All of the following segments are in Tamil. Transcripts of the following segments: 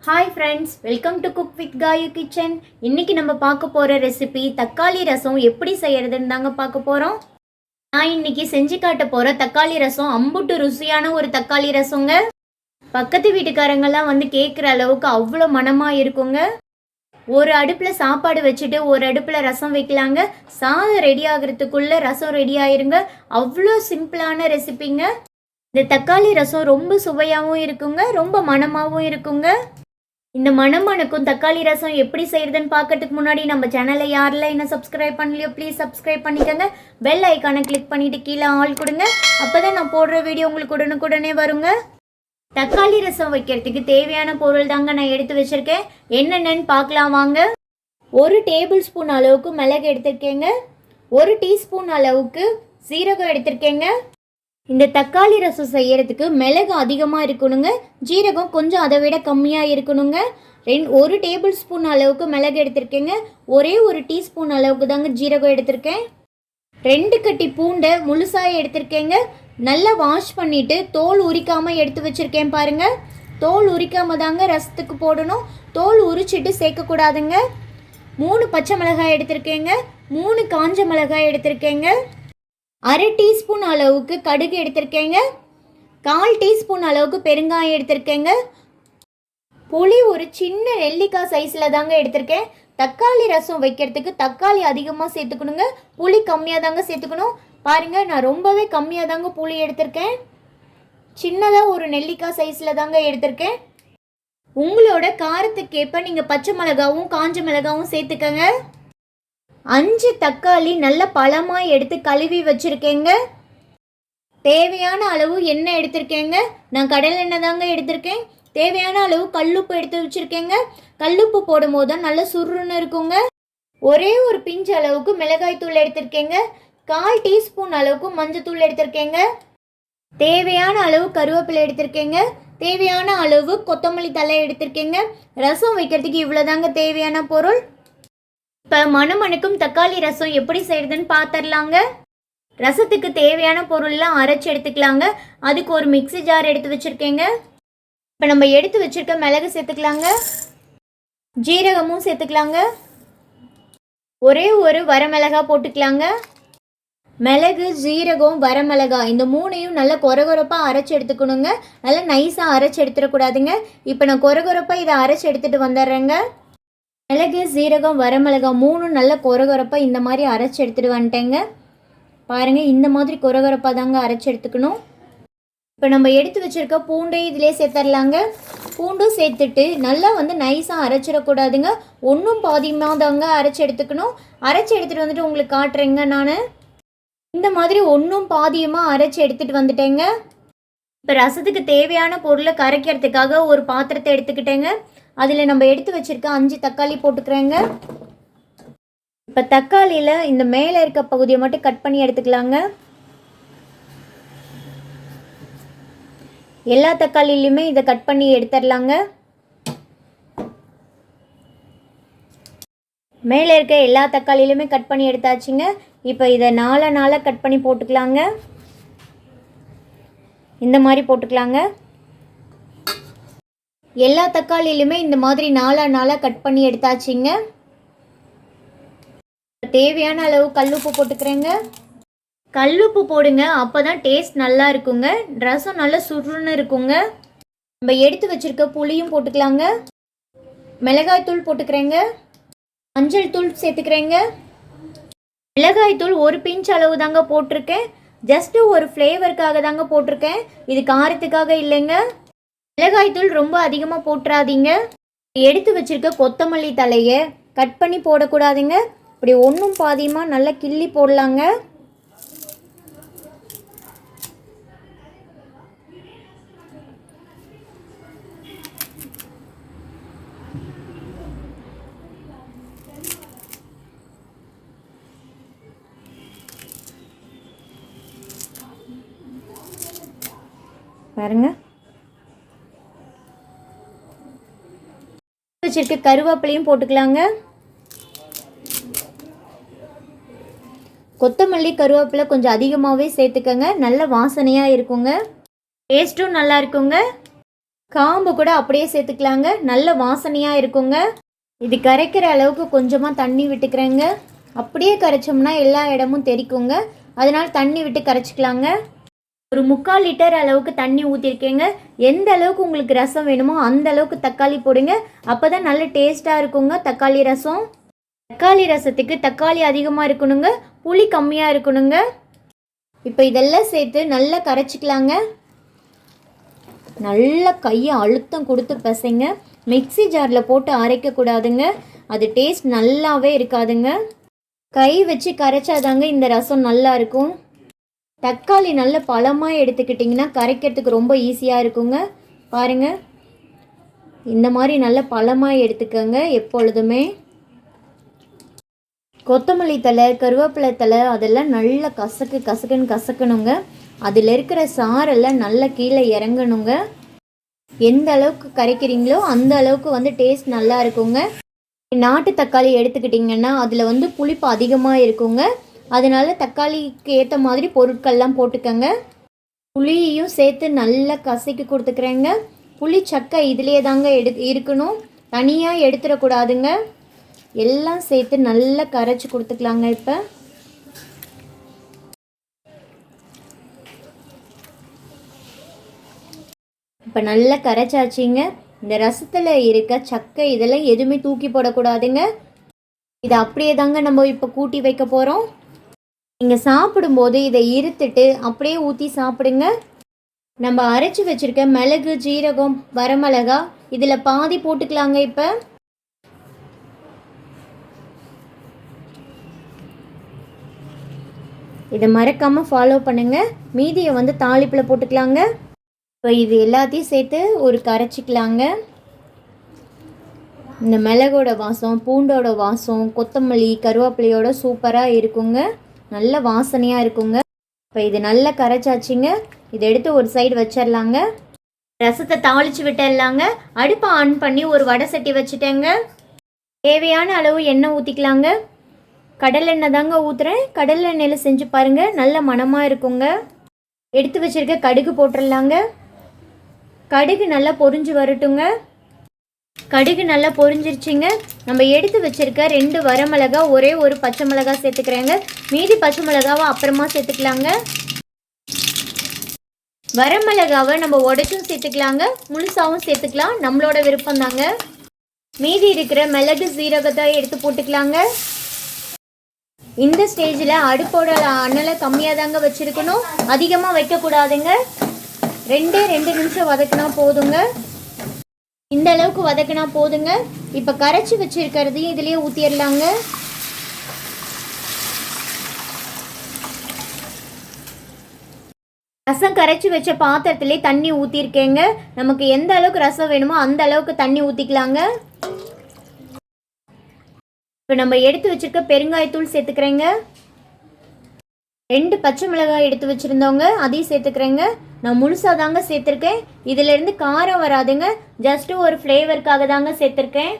Hi friends, welcome to cook with Kayu kitchen. இன்றைக்கி நம்ம பார்க்க போகிற ரெசிபி தக்காளி ரசம் எப்படி செய்கிறதுன்னு தாங்க பார்க்க போகிறோம். நான் இன்றைக்கி செஞ்சு காட்ட போகிற தக்காளி ரசம் அம்புட்டு ருசியான ஒரு தக்காளி ரசங்க. பக்கத்து வீட்டுக்காரங்கெல்லாம் வந்து கேட்குற அளவுக்கு அவ்வளோ மனமாக இருக்குங்க. ஒரு அடுப்பில் சாப்பாடு வச்சுட்டு ஒரு அடுப்பில் ரசம் வைக்கலாங்க. சாதம் ரெடி ஆகிறதுக்குள்ளே ரசம் ரெடி ஆயிருங்க. அவ்வளோ சிம்பிளான ரெசிபிங்க. இந்த தக்காளி ரசம் ரொம்ப சுவையாகவும் இருக்குங்க, ரொம்ப மனமாகவும் இருக்குங்க. இந்த மணமனுக்கும் தக்காளி ரசம் எப்படி செய்யறதுன்னு பார்க்கறதுக்கு முன்னாடி நம்ம சேனலை யாரெல்லாம் இன்னும் சப்ஸ்கிரைப் பண்ணலையோ ப்ளீஸ் சப்ஸ்கிரைப் பண்ணிக்கோங்க. பெல் ஐக்கானை கிளிக் பண்ணிவிட்டு கீழே ஆல் கொடுங்க. அப்போ தான் நான் போடுற வீடியோ உங்களுக்கு உடனுக்குடனே வருங்க. தக்காளி ரசம் வைக்கிறதுக்கு தேவையான பொருள் தாங்க நான் எடுத்து வச்சுருக்கேன். என்னென்னு பார்க்கலாம் வாங்க. 1 டேபிள் ஸ்பூன் அளவுக்கு மிளகு எடுத்திருக்கேங்க. 1 டீஸ்பூன் அளவுக்கு சீரகம் எடுத்திருக்கேங்க. இந்த தக்காளி ரசம் செய்யறதுக்கு மிளகு அதிகமாக இருக்கணுங்க, ஜீரகம் கொஞ்சம் அதை விட கம்மியாக இருக்கணுங்க. 1 டேபிள் ஸ்பூன் அளவுக்கு மிளகு எடுத்திருக்கேங்க. ஒரே 1 டீஸ்பூன் அளவுக்கு தாங்க ஜீரகம் எடுத்திருக்கேன். 2 கட்டி பூண்டை முழுசாக எடுத்திருக்கேங்க. நல்லா வாஷ் பண்ணிவிட்டு தோல் உரிக்காமல் எடுத்து வச்சுருக்கேன் பாருங்கள். தோல் உரிக்காமல் தாங்க ரசத்துக்கு போடணும், தோல் உரிச்சிட்டு சேர்க்கக்கூடாதுங்க. 3 பச்சை மிளகாய் எடுத்திருக்கேங்க. 3 காஞ்ச மிளகாய் எடுத்திருக்கேங்க. 1/2 டீஸ்பூன் அளவுக்கு கடுகு எடுத்திருக்கேங்க. 1/4 டீஸ்பூன் அளவுக்கு பெருங்காயம் எடுத்திருக்கேங்க. புளி ஒரு சின்ன நெல்லிக்காய் சைஸில் தாங்க எடுத்திருக்கேன். தக்காளி ரசம் வைக்கிறதுக்கு தக்காளி அதிகமாக சேர்த்துக்கணுங்க, புளி கம்மியாக தாங்க சேர்த்துக்கணும். பாருங்கள், நான் ரொம்பவே கம்மியாக தாங்க புளி எடுத்திருக்கேன். சின்னதாக ஒரு நெல்லிக்காய் சைஸில் தாங்க எடுத்திருக்கேன். உங்களோட காரத்துக்கு ஏற்ப நீங்கள் பச்சை மிளகாவும் காஞ்ச மிளகாவும் சேர்த்துக்கங்க. 5 தக்காளி நல்ல பழமாக எடுத்து கழுவி வச்சுருக்கேங்க. தேவையான அளவு எண்ணெய் எடுத்திருக்கேங்க. நான் கடலை எண்ணெய் தாங்க எடுத்திருக்கேன். தேவையான அளவு கல்லுப்பு எடுத்து வச்சுருக்கேங்க. கல்லுப்பு போடும் போது தான் நல்ல சுருன்னு இருக்குங்க. ஒரே ஒரு பிஞ்சு அளவுக்கு மிளகாய் தூள் எடுத்திருக்கேங்க. 1/4 டீஸ்பூன் அளவுக்கு மஞ்சத்தூள் எடுத்திருக்கேங்க. தேவையான அளவு கருவேப்பிலை எடுத்திருக்கேங்க. தேவையான அளவு கொத்தமல்லி தழை எடுத்திருக்கேங்க. ரசம் வைக்கிறதுக்கு இவ்வளோதாங்க தேவையான பொருள். இப்போ மணமனுக்கும் தக்காளி ரசம் எப்படி செய்கிறதுன்னு பார்த்துடலாங்க. ரசத்துக்கு தேவையான பொருள்லாம் அரைச்சி எடுத்துக்கலாங்க. அதுக்கு ஒரு மிக்ஸி ஜார் எடுத்து வச்சுருக்கேங்க. இப்போ நம்ம எடுத்து வச்சுருக்க மிளகு சேர்த்துக்கலாங்க, ஜீரகமும் சேர்த்துக்கலாங்க. ஒரே ஒரு வரமிளகா போட்டுக்கலாங்க. மிளகு, ஜீரகம், வரமிளகாய் இந்த 3ஐயும் நல்லா கொரகொரப்பாக அரைச்சி எடுத்துக்கணுங்க. நல்லா நைஸாக அரைச்சி எடுத்துடக்கூடாதுங்க. இப்போ நான் கொரகொரப்பாக இதை அரைச்சி எடுத்துகிட்டு வந்துடுறேங்க. மிளகு, ஜீரகம், வரமிளகாய் 3 நல்ல கொரகொரப்பாக இந்த மாதிரி அரைச்சி எடுத்துகிட்டு வந்துட்டேங்க. பாருங்கள், இந்த மாதிரி கொரகொரப்பாக தாங்க அரைச்சி எடுத்துக்கணும். இப்போ நம்ம எடுத்து வச்சுருக்க பூண்டையும் இதிலே சேர்த்துடலாங்க. பூண்டும் சேர்த்துட்டு நல்லா வந்து நைஸாக அரைச்சிடக்கூடாதுங்க, ஒன்றும் பாதியமாக தாங்க அரைச்சி எடுத்துக்கணும். அரைச்சி எடுத்துகிட்டு வந்துட்டு உங்களுக்கு காட்டுறேங்க. நான் இந்த மாதிரி ஒன்றும் பாதியமாக அரைச்சி எடுத்துகிட்டு வந்துட்டேங்க. இப்போ ரசத்துக்கு தேவையான பொருளை கரைக்கிறதுக்காக ஒரு பாத்திரத்தை எடுத்துக்கிட்டேங்க. அதில் நம்ம எடுத்து வச்சுருக்க 5 தக்காளி போட்டுக்கிறேங்க. இப்போ தக்காளியில் இந்த மேலே இருக்க பகுதியை மட்டும் கட் பண்ணி எடுத்துக்கலாங்க. எல்லா தக்காளிலையுமே இதை கட் பண்ணி எடுத்துடலாங்க. மேலே இருக்க எல்லா தக்காளியிலுமே கட் பண்ணி எடுத்தாச்சுங்க. இப்போ இதை 4 கட் பண்ணி போட்டுக்கலாங்க. இந்த மாதிரி போட்டுக்கலாங்க. எல்லா தக்காளியிலுமே இந்த மாதிரி 4 கட் பண்ணி எடுத்தாச்சுங்க. தேவையான அளவு கல்லுப்பு போட்டுக்கிறேங்க. கல்லுப்பு போடுங்க, அப்போ தான் டேஸ்ட் நல்லா இருக்குங்க, ரசம் நல்லா சுருன்னு இருக்குங்க. நம்ம எடுத்து வச்சுருக்க புளியும் போட்டுக்கலாங்க. மிளகாய் தூள் போட்டுக்கிறேங்க. மஞ்சள் தூள் சேர்த்துக்கிறேங்க. மிளகாய் தூள் ஒரு பிஞ்ச் அளவு தாங்க போட்டிருக்கேன். ஜஸ்ட்டு ஒரு ஃப்ளேவருக்காக தாங்க போட்டிருக்கேன், இது காரத்துக்காக இல்லைங்க. மிளகாய் தூள் ரொம்ப அதிகமாக போட்டுறாதீங்க. எடுத்து வச்சுருக்க கொத்தமல்லி தலையை கட் பண்ணி போடக்கூடாதுங்க. இப்படி ஒன்றும் பாதியமாக நல்லா கிள்ளி போடலாங்க. பாருங்க, வச்சிருக்க கருவேப்பிலையும் போட்டுக்கலாங்க. கொத்தமல்லி, கருவேப்பிலை கொஞ்சம் அதிகமாகவே சேர்த்துக்கங்க, நல்ல வாசனையாக இருக்குங்க, டேஸ்ட்டும் நல்லா இருக்குங்க. காம்பு கூட அப்படியே சேர்த்துக்கலாங்க, நல்ல வாசனையாக இருக்குங்க. இது கரைக்கிற அளவுக்கு கொஞ்சமாக தண்ணி விட்டுக்கிறேங்க. அப்படியே கரைச்சோம்னா எல்லா இடமும் தெரிக்குங்க, அதனால் தண்ணி விட்டு கரைச்சிக்கலாங்க. ஒரு 3/4 லிட்டர் அளவுக்கு தண்ணி ஊற்றிருக்கேங்க. எந்த அளவுக்கு உங்களுக்கு ரசம் வேணுமோ அந்த அளவுக்கு தக்காளி போடுங்க, அப்போ தான் நல்ல டேஸ்ட்டாக இருக்குங்க தக்காளி ரசம். தக்காளி ரசத்துக்கு தக்காளி அதிகமாக இருக்கணுங்க, புளி கம்மியாக இருக்கணுங்க. இப்போ இதெல்லாம் சேர்த்து நல்லா கரைச்சிக்கலாங்க. நல்லா கையை அழுத்தம் கொடுத்து பசைங்க. மிக்சி ஜாரில் போட்டு அரைக்கக்கூடாதுங்க, அது டேஸ்ட் நல்லாவே இருக்காதுங்க. கை வச்சு கரைச்சாதாங்க இந்த ரசம் நல்லா இருக்கும். தக்காளி நல்ல பழமாக எடுத்துக்கிட்டிங்கன்னா கரைக்கிறதுக்கு ரொம்ப ஈஸியாக இருக்குங்க. பாருங்கள், இந்த மாதிரி நல்ல பழமாக எடுத்துக்கோங்க எப்பொழுதுமே. கொத்தமல்லி தழை, கருவேப்பிலை தழை அதெல்லாம் நல்லா கசக்குன்னு கசக்கணுங்க. அதில் இருக்கிற சாரெல்லாம் நல்லா கீழே இறங்கணுங்க. எந்த அளவுக்கு கரைக்கிறீங்களோ அந்த அளவுக்கு டேஸ்ட் நல்லா இருக்குங்க. நாட்டு தக்காளி எடுத்துக்கிட்டிங்கன்னா அதில் புளிப்பு அதிகமாக இருக்குங்க, அதனால தக்காளிக்கு ஏற்ற மாதிரி பொருட்கள்லாம் போட்டுக்கோங்க. புளியையும் சேர்த்து நல்லா கசக்கி கொடுத்துக்கிறேங்க. புளி சக்கை இதிலே தாங்க இருக்கணும், தனியாக எடுத்துடக்கூடாதுங்க. எல்லாம் சேர்த்து நல்லா கரைச்சி கொடுத்துக்கலாங்க. இப்போ நல்லா கரைச்சாச்சிங்க. இந்த ரசத்தில் இருக்க சக்கை இதெல்லாம் எதுவுமே தூக்கி போடக்கூடாதுங்க, இதை அப்படியே தாங்க நம்ம இப்போ கூட்டி வைக்க போகிறோம். நீங்கள் சாப்பிடும்போது இதை இருத்துட்டு அப்படியே ஊற்றி சாப்பிடுங்க. நம்ம அரைச்சி வச்சுருக்க மிளகு, ஜீரகம், வரமிளகா இதில் பாதி போட்டுக்கலாங்க. இப்போ இதை மறக்காமல் ஃபாலோ பண்ணுங்கள். மீதியை தாளிப்பில் போட்டுக்கலாங்க. இப்போ இது எல்லாத்தையும் சேர்த்து ஒரு கரைச்சிக்கலாங்க. இந்த மிளகோட வாசம், பூண்டோட வாசம், கொத்தமல்லி, கருவேப்பிலையோட சூப்பராக இருக்குங்க, நல்ல வாசனையாக இருக்குங்க. இப்போ இது நல்லா கரைச்சாச்சிங்க. இதை எடுத்து ஒரு சைடு வச்சிடலாங்க. ரசத்தை தாளித்து விட்டுடலாங்க. அடுப்பை ஆன் பண்ணி ஒரு வடை சட்டி வச்சுட்டேங்க. தேவையான அளவு எண்ணெய் ஊற்றிக்கலாங்க. கடலெண்ணெய் தாங்க ஊற்றுறேன், கடலெண்ணெயில் செஞ்சு பாருங்கள், நல்ல மணமாக இருக்குங்க. எடுத்து வச்சுருக்க கடுகு போட்டுடலாங்க. கடுகு நல்லா பொரிஞ்சு வரட்டுங்க. கடுகு நல்லா பொரிஞ்சிருச்சுங்க. நம்ம எடுத்து வச்சுருக்க 2 வரமிளகா, ஒரே ஒரு பச்சை மிளகா சேர்த்துக்கிறேங்க. மீதி பச்சை மிளகாவை அப்புறமா சேர்த்துக்கலாங்க. வரமிளகாவை நம்ம உடைச்சும் சேர்த்துக்கலாங்க, முழுசாகவும் சேர்த்துக்கலாம், நம்மளோட விருப்பம் தாங்க. மீதி இருக்கிற மிளகு, சீரகத்தை எடுத்து போட்டுக்கலாங்க. இந்த ஸ்டேஜில் அடுப்போட அனலை கம்மியாக தாங்க வச்சுருக்கணும், அதிகமாக வைக்கக்கூடாதுங்க. 2 நிமிஷம் வதக்கினா போதுங்க. இந்த அளவுக்கு வதக்கினா போதுங்க. இப்போ கரைச்சி வச்சுருக்கிறதையும் இதுலேயே ஊற்றிடலாங்க. ரசம் கரைச்சி வச்ச பாத்திரத்துலேயே தண்ணி ஊற்றிருக்கேங்க. நமக்கு எந்த அளவுக்கு ரசம் வேணுமோ அந்த அளவுக்கு தண்ணி ஊற்றிக்கலாங்க. இப்போ நம்ம எடுத்து வச்சுருக்க பெருங்காயத்தூள் சேர்த்துக்கிறேங்க. 2 பச்சை மிளகாய் எடுத்து வச்சுருந்தவங்க அதையும் சேர்த்துக்கிறேங்க. நான் முழுசாக தாங்க சேர்த்துருக்கேன், இதிலேருந்து காரம் வராதுங்க, ஜஸ்ட்டு ஒரு ஃப்ளேவருக்காக தாங்க சேர்த்துருக்கேன்.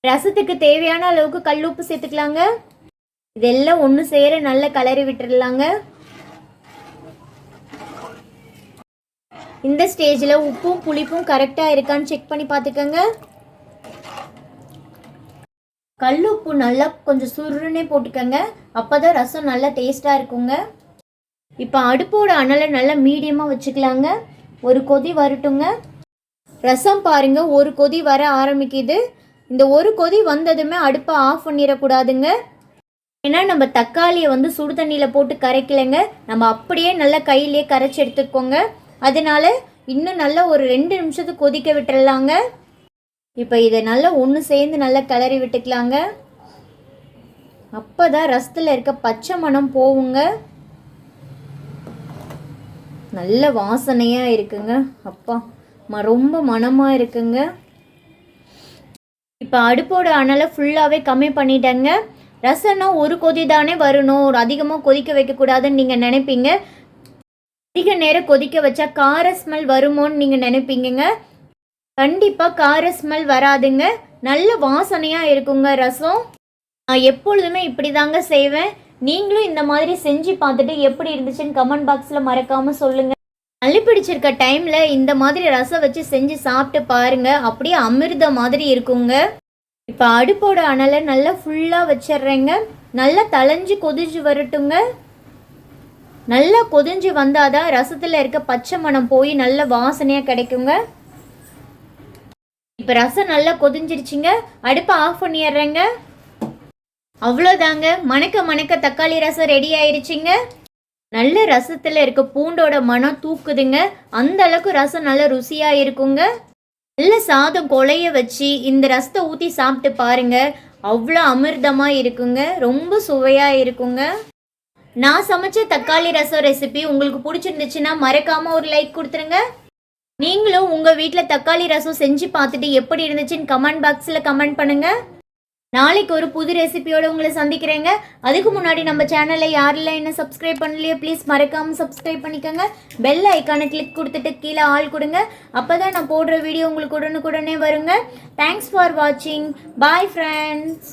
ரசத்துக்கு தேவையான அளவுக்கு கல் உப்பு சேர்த்துக்கலாங்க. இதெல்லாம் ஒன்று சேர நல்லா கலரி விட்டுடலாங்க. இந்த ஸ்டேஜில் உப்பும் புளிப்பும் கரெக்டாக இருக்கான்னு செக் பண்ணி பார்த்துக்கோங்க. கல் உப்பு நல்லா கொஞ்சம் சுருன்னே போட்டுக்கோங்க, அப்போ தான் ரசம் நல்லா டேஸ்ட்டாக இருக்குங்க. இப்போ அடுப்போட அனலை நல்லா மீடியமாக வச்சுக்கலாங்க. ஒரு கொதி வரட்டுங்க. ரசம் பாருங்கள், ஒரு கொதி வர ஆரம்பிக்குது. இந்த ஒரு கொதி வந்ததுமே அடுப்பை ஆஃப் பண்ணிடக்கூடாதுங்க. ஏன்னா நம்ம தக்காளியை சுடு தண்ணியில் போட்டு கரைக்கலைங்க, நம்ம அப்படியே நல்லா கையிலேயே கரைச்சி எடுத்துக்கோங்க. அதனால இன்னும் நல்லா ஒரு 2 நிமிஷத்துக்கு கொதிக்க விட்டுடலாங்க. இப்போ இதை நல்லா ஒன்று சேர்ந்து நல்லா கிளறி விட்டுக்கலாங்க. அப்போ தான் ரசத்தில் இருக்க பச்சை மணம் போகுங்க. நல்ல வாசனையாக இருக்குங்க. அப்பா ரொம்ப மணமாக இருக்குங்க. இப்போ அடுப்போட அனலை ஃபுல்லாகவே கம்மி பண்ணிட்டேங்க. ரசம்னா ஒரு கொதி தானே வரணும், அதிகமாக கொதிக்க வைக்கக்கூடாதுன்னு நீங்கள் நினைப்பீங்க. அதிக நேரம் கொதிக்க வச்சா கார ஸ்மெல் வருமோன்னு நீங்கள் நினைப்பீங்க. கண்டிப்பாக கார ஸ்மெல் வராதுங்க, நல்ல வாசனையாக இருக்குங்க ரசம். நான் எப்பொழுதுமே இப்படி தாங்க செய்வேன். நீங்களும் இந்த மாதிரி செஞ்சு பார்த்துட்டு எப்படி இருந்துச்சுன்னு கமெண்ட் பாக்ஸில் மறக்காமல் சொல்லுங்கள். சளி பிடிச்சிருக்க டைமில் இந்த மாதிரி ரசம் வச்சு செஞ்சு சாப்பிட்டு பாருங்க, அப்படியே அமிர்த மாதிரி இருக்குங்க. இப்போ அடுப்போட அனலை நல்லா ஃபுல்லாக வச்சிட்றேங்க. நல்லா தளைஞ்சு கொதிஞ்சு வரட்டுங்க. நல்லா கொதிஞ்சு வந்தாதான் ரசத்தில் இருக்க பச்சை மணம் போய் நல்ல வாசனையாக கிடைக்குங்க. இப்போ ரசம் நல்லா கொதிஞ்சிருச்சுங்க. அடுப்பை ஆஃப் பண்ணிடுறேங்க. அவ்வளோதாங்க, மணக்க மணக்க தக்காளி ரசம் ரெடி ஆயிடுச்சுங்க. நல்ல ரசத்தில் இருக்க பூண்டோட மனம் தூக்குதுங்க. அந்த அளவுக்கு ரசம் நல்ல ருசியாக இருக்குங்க. நல்ல சாதம் கொலைய வச்சு இந்த ரசத்தை ஊற்றி சாப்பிட்டு பாருங்க, அவ்வளோ அமிர்தமாக இருக்குங்க. ரொம்ப சுவையாக இருக்குங்க. நான் சமைச்ச தக்காளி ரசம் ரெசிபி உங்களுக்கு பிடிச்சிருந்துச்சுன்னா மறக்காமல் ஒரு லைக் கொடுத்துருங்க. நீங்களும் உங்கள் வீட்டில் தக்காளி ரசம் செஞ்சு பார்த்துட்டு எப்படி இருந்துச்சுன்னு கமெண்ட் பாக்ஸில் கமெண்ட் பண்ணுங்கள். நாளைக்கு ஒரு புது ரெசிபியோடு உங்களை சந்திக்கிறேங்க. அதுக்கு முன்னாடி நம்ம சேனலை யாரெல்லாம் என்ன சப்ஸ்கிரைப் பண்ணலையோ ப்ளீஸ் மறக்காமல் சப்ஸ்கிரைப் பண்ணிக்கோங்க. பெல் ஐக்கானை கிளிக் கொடுத்துட்டு கீழே ஆல் கொடுங்க. அப்போ தான் நான் போடுற வீடியோ உங்களுக்கு உடனுக்குடனே வருங்க. தேங்க்ஸ் ஃபார் வாட்சிங். Bye friends.